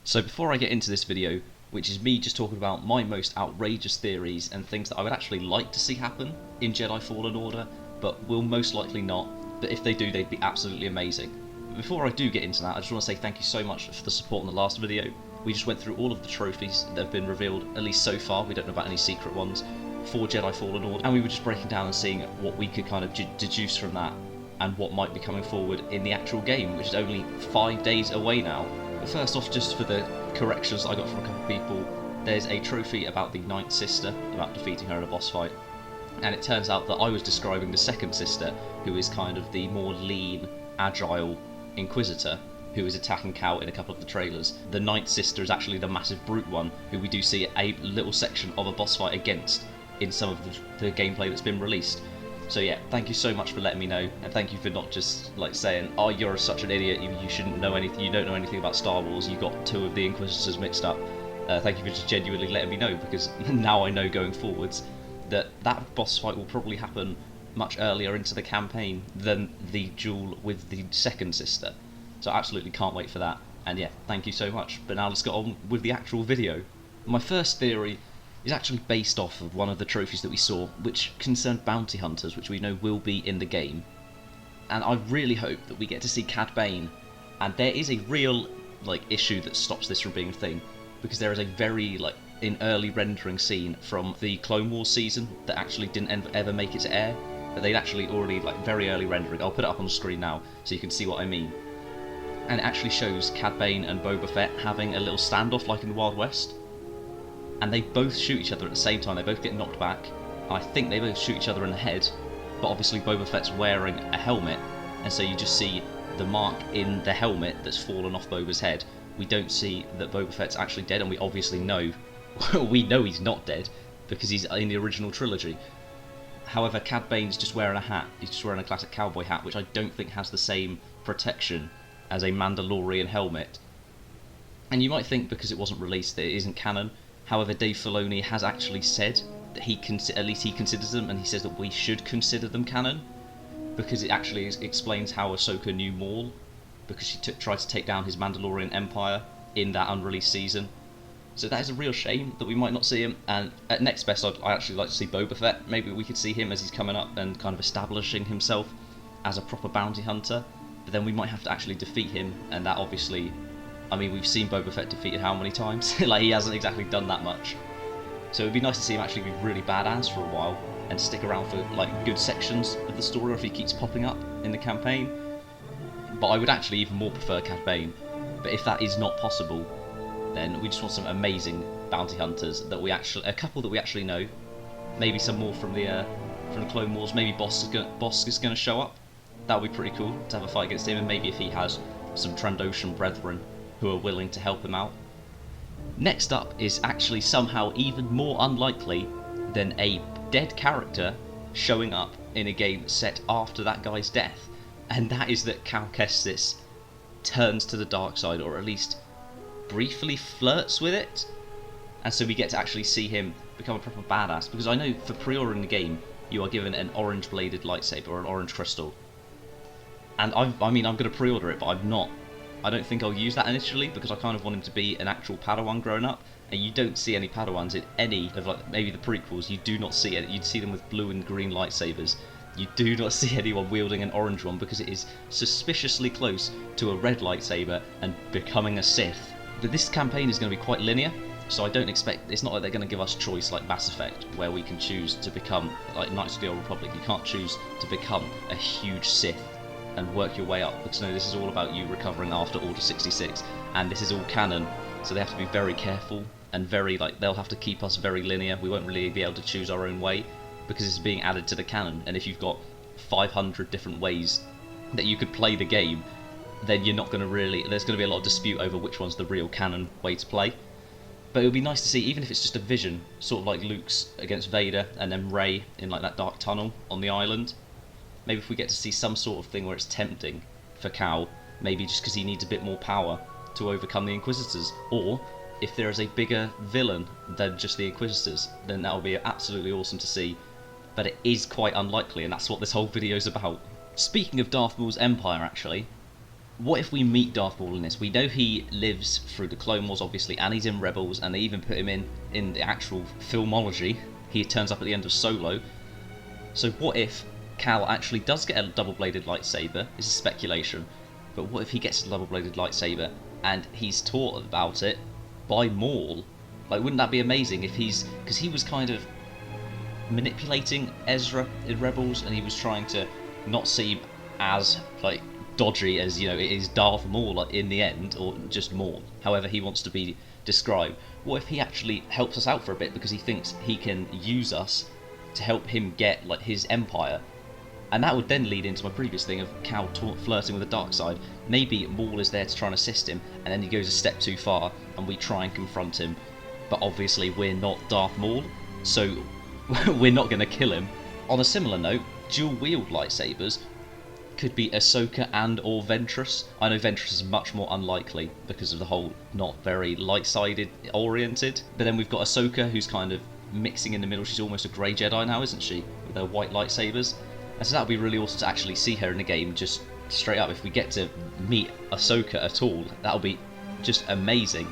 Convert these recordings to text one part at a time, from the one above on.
So before I get into this video, which is me just talking about my most outrageous theories and things that I would actually like to see happen in Jedi Fallen Order, but will most likely not, but if they do, they'd be absolutely amazing. But before I do get into that, I just want to say thank you so much for the support in the last video. We just went through all of the trophies that have been revealed, at least so far, we don't know about any secret ones, for Jedi Fallen Order, and we were just breaking down and seeing what we could kind of deduce from that, and what might be coming forward in the actual game, which is only 5 days away now. But first off, just for the corrections I got from a couple of people, there's a trophy about the Ninth Sister, about defeating her in a boss fight, and it turns out that I was describing the Second Sister, who is kind of the more lean, agile Inquisitor, who is attacking Cal in a couple of the trailers. The Ninth Sister is actually the massive brute one, who we do see a little section of a boss fight against in some of the gameplay that's been released. So yeah, thank you so much for letting me know, and thank you for not just like saying, oh, you're such an idiot, you shouldn't know anything, you don't know anything about Star Wars, you got two of the Inquisitors mixed up. Thank you for just genuinely letting me know, because now I know going forwards that that boss fight will probably happen much earlier into the campaign than the duel with the Second Sister. So I absolutely can't wait for that, and yeah, thank you so much. But now let's get on with the actual video. My first theory is actually based off of one of the trophies that we saw, which concerned bounty hunters, which we know will be in the game. And I really hope that we get to see Cad Bane, and there is a real issue that stops this from being a thing, because there is a very in early rendering scene from the Clone Wars season that actually didn't ever make it to air, but they'd actually already very early rendering. I'll put it up on the screen now so you can see what I mean. And it actually shows Cad Bane and Boba Fett having a little standoff like in the Wild West. And they both shoot each other at the same time, they both get knocked back. I think they both shoot each other in the head, but obviously Boba Fett's wearing a helmet, and so you just see the mark in the helmet that's fallen off Boba's head. We don't see that Boba Fett's actually dead, and we obviously know, we know he's not dead, because he's in the original trilogy. However, Cad Bane's just wearing a hat, he's just wearing a classic cowboy hat, which I don't think has the same protection as a Mandalorian helmet. And you might think because it wasn't released that it isn't canon. However, Dave Filoni has actually said that at least he considers them, and he says that we should consider them canon, because it actually explains how Ahsoka knew Maul, because she tried to take down his Mandalorian empire in that unreleased season. So that is a real shame that we might not see him, and at next best I'd actually like to see Boba Fett. Maybe we could see him as he's coming up and kind of establishing himself as a proper bounty hunter, but then we might have to actually defeat him, and that obviously, I mean, we've seen Boba Fett defeated how many times? He hasn't exactly done that much. So it'd be nice to see him actually be really badass for a while and stick around for good sections of the story, or if he keeps popping up in the campaign. But I would actually even more prefer Cad Bane. But if that is not possible, then we just want some amazing bounty hunters that a couple that we actually know. Maybe some more from the Clone Wars. Maybe Bosk is going to show up. That would be pretty cool to have a fight against him, and maybe if he has some Trandoshan brethren who are willing to help him out. Next up is actually somehow even more unlikely than a dead character showing up in a game set after that guy's death, and that is that Cal Kestis turns to the dark side, or at least briefly flirts with it, and so we get to actually see him become a proper badass, because I know for pre-ordering the game you are given an orange bladed lightsaber or an orange crystal, and I mean I'm going to pre-order it, but I don't think I'll use that initially, because I kind of want him to be an actual Padawan grown up, and you don't see any Padawans in any of maybe the prequels. You do not see it. You'd see them with blue and green lightsabers. You do not see anyone wielding an orange one, because it is suspiciously close to a red lightsaber and becoming a Sith. But this campaign is going to be quite linear, so I don't expect, it's not like they're going to give us choice like Mass Effect, where we can choose to become like Knights of the Old Republic. You can't choose to become a huge Sith and work your way up, because no, this is all about you recovering after Order 66, and this is all canon, so they have to be very careful, and very they'll have to keep us very linear. We won't really be able to choose our own way, because it's being added to the canon, and if you've got 500 different ways that you could play the game, then you're not going to there's going to be a lot of dispute over which one's the real canon way to play. But it would be nice to see, even if it's just a vision, sort of like Luke's against Vader, and then Rey in that dark tunnel on the island. Maybe if we get to see some sort of thing where it's tempting for Cal, maybe just because he needs a bit more power to overcome the Inquisitors, or if there is a bigger villain than just the Inquisitors, then that would be absolutely awesome to see. But it is quite unlikely, and that's what this whole video is about. Speaking of Darth Maul's empire, actually, what if we meet Darth Maul in this? We know he lives through the Clone Wars, obviously, and he's in Rebels, and they even put him in the actual filmology. He turns up at the end of Solo. So what if Cal actually does get a double-bladed lightsaber? This is speculation. But what if he gets a double-bladed lightsaber and he's taught about it by Maul? Like, wouldn't that be amazing if he's... Because he was kind of manipulating Ezra in Rebels, and he was trying to not seem as, like, dodgy as, you know, it is Darth Maul in the end, or just Maul, however he wants to be described. What if he actually helps us out for a bit because he thinks he can use us to help him get, like, his empire? And that would then lead into my previous thing of Cal flirting with the dark side. Maybe Maul is there to try and assist him, and then he goes a step too far, and we try and confront him. But obviously we're not Darth Maul, so we're not going to kill him. On a similar note, dual-wield lightsabers could be Ahsoka and or Ventress. I know Ventress is much more unlikely because of the whole not very light-sided oriented. But then we've got Ahsoka, who's kind of mixing in the middle. She's almost a grey Jedi now, isn't she? With her white lightsabers. And so that would be really awesome to actually see her in the game, just straight up. If we get to meet Ahsoka at all, that'll be just amazing.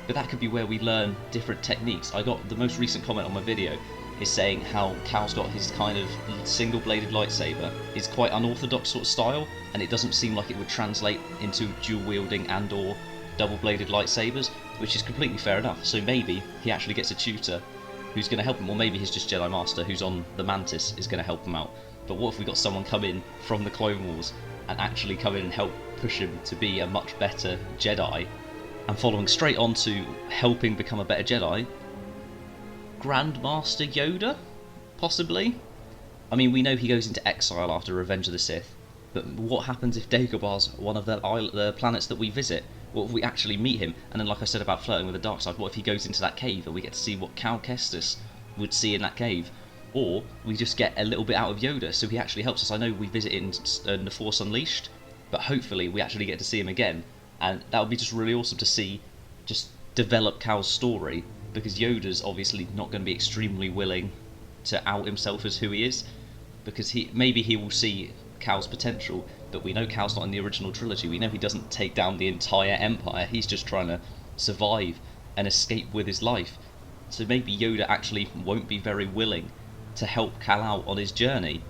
But that could be where we learn different techniques. I got the most recent comment on my video is saying how Cal's got his kind of single-bladed lightsaber. It's quite unorthodox sort of style, and it doesn't seem like it would translate into dual-wielding and or double-bladed lightsabers, which is completely fair enough. So maybe he actually gets a tutor who's going to help him, or maybe he's just Jedi Master who's on the Mantis is going to help him out. But what if we got someone come in from the Clone Wars and actually come in and help push him to be a much better Jedi? And following straight on to helping become a better Jedi, Grandmaster Yoda? Possibly? I mean, we know he goes into exile after Revenge of the Sith, but what happens if Dagobah's one of the planets that we visit? What if we actually meet him? And then, like I said about flirting with the dark side, what if he goes into that cave and we get to see what Cal Kestis would see in that cave? Or we just get a little bit out of Yoda, so he actually helps us. I know we visit in The Force Unleashed, but hopefully we actually get to see him again, and that would be just really awesome to see, just develop Cal's story, because Yoda's obviously not going to be extremely willing to out himself as who he is, because maybe he will see Cal's potential, but we know Cal's not in the original trilogy. We know he doesn't take down the entire Empire, he's just trying to survive and escape with his life. So maybe Yoda actually won't be very willing to help Cal out on his journey,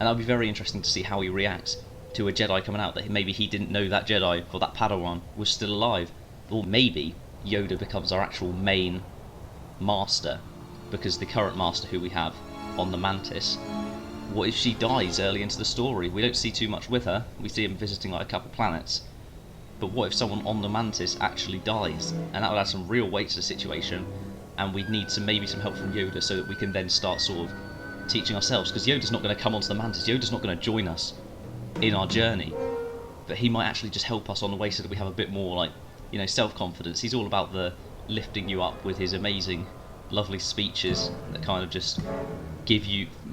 and that'll be very interesting to see how he reacts to a Jedi coming out that maybe he didn't know that Jedi or that Padawan was still alive. Or maybe Yoda becomes our actual main master, because the current master who we have on the Mantis, what if she dies early into the story? We don't see too much with her, we see him visiting like a couple planets, but what if someone on the Mantis actually dies? And that would add some real weight to the situation, and we'd need maybe some help from Yoda so that we can then start sort of teaching ourselves, because Yoda's not going to come onto the Mantis, Yoda's not going to join us in our journey, but he might actually just help us on the way so that we have a bit more, like, you know, self-confidence. He's all about the lifting you up with his amazing, lovely speeches that kind of just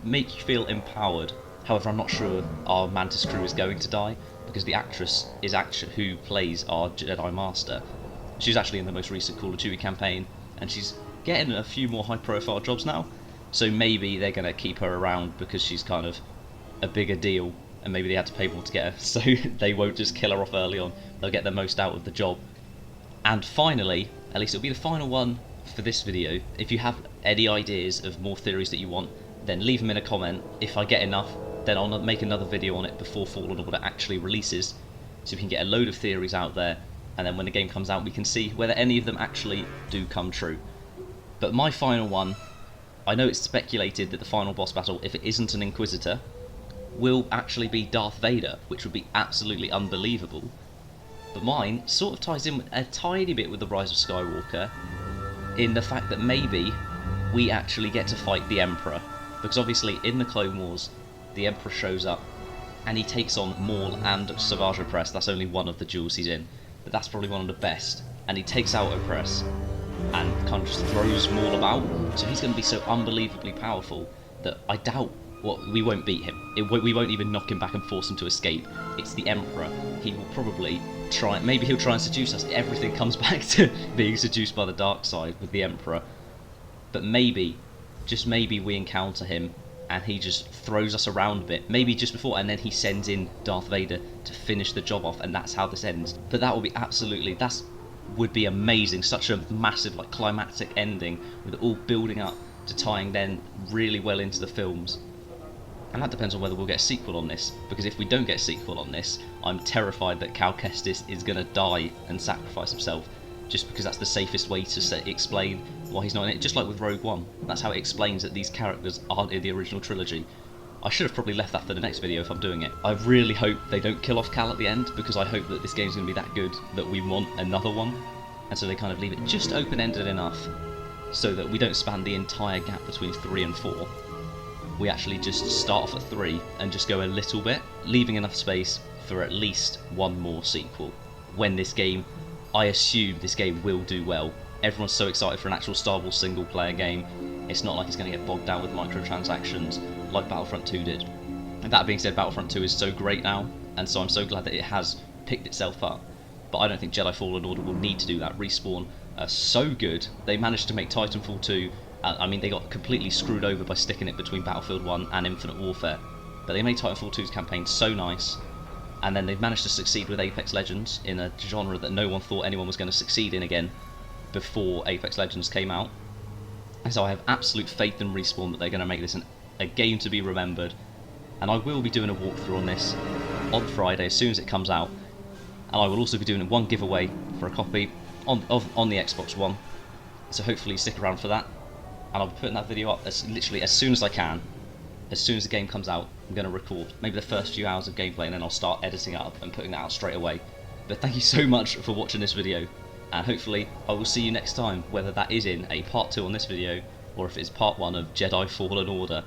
make you feel empowered. However, I'm not sure our Mantis crew is going to die, because the actress is actually who plays our Jedi Master. She's actually in the most recent Call of Duty campaign, and she's getting a few more high-profile jobs now, so maybe they're going to keep her around because she's kind of a bigger deal, and maybe they had to pay more to get her, so they won't just kill her off early on. They'll get the most out of the job. And finally, at least it'll be the final one for this video, if you have any ideas of more theories that you want, then leave them in a comment. If I get enough, then I'll make another video on it before Fallen Order actually releases, so we can get a load of theories out there, and then when the game comes out we can see whether any of them actually do come true. But my final one, I know it's speculated that the final boss battle, if it isn't an Inquisitor, will actually be Darth Vader, which would be absolutely unbelievable. But mine sort of ties in a tiny bit with the Rise of Skywalker, in the fact that maybe we actually get to fight the Emperor, because obviously in the Clone Wars the Emperor shows up and he takes on Maul and Savage Opress. That's only one of the duels he's in, but that's probably one of the best, and he takes out Opress and kind of just throws Maul about, so he's going to be so unbelievably powerful that I doubt we won't beat him. We won't even knock him back and force him to escape. It's the Emperor. He will probably maybe he'll try and seduce us. Everything comes back to being seduced by the dark side with the Emperor. But maybe, just maybe, we encounter him and he just throws us around a bit, maybe just before, and then he sends in Darth Vader to finish the job off, and that's how this ends. But that will be absolutely, that's would be amazing, such a massive like climactic ending with it all building up to tying then really well into the films. And that depends on whether we'll get a sequel on this, because if we don't get a sequel on this, I'm terrified that Cal Kestis is going to die and sacrifice himself, just because that's the safest way to explain why he's not in it, just like with Rogue One. That's how it explains that these characters aren't in the original trilogy. I should have probably left that for the next video if I'm doing it. I really hope they don't kill off Cal at the end, because I hope that this game's going to be that good that we want another one, and so they kind of leave it just open-ended enough so that we don't span the entire gap between 3 and 4. We actually just start off at 3 and just go a little bit, leaving enough space for at least one more sequel. When this game, I assume this game will do well. Everyone's so excited for an actual Star Wars single player game. It's not like it's going to get bogged down with microtransactions like Battlefront 2 did. And that being said, Battlefront 2 is so great now, and so I'm so glad that it has picked itself up. But I don't think Jedi Fallen Order will need to do that. Respawn are so good. They managed to make Titanfall 2, I mean, they got completely screwed over by sticking it between Battlefield 1 and Infinite Warfare, but they made Titanfall 2's campaign so nice, and then they've managed to succeed with Apex Legends in a genre that no one thought anyone was going to succeed in again before Apex Legends came out. And so I have absolute faith in Respawn that they're going to make this a game to be remembered, and I will be doing a walkthrough on this on Friday as soon as it comes out, and I will also be doing one giveaway for a copy on the Xbox One, so hopefully stick around for that. And I'll be putting that video up literally as soon as I can. As soon as the game comes out, I'm going to record maybe the first few hours of gameplay, and then I'll start editing it up and putting that out straight away. But thank you so much for watching this video, and hopefully I will see you next time, whether that is in a part 2 on this video, or if it's part 1 of Jedi Fallen Order.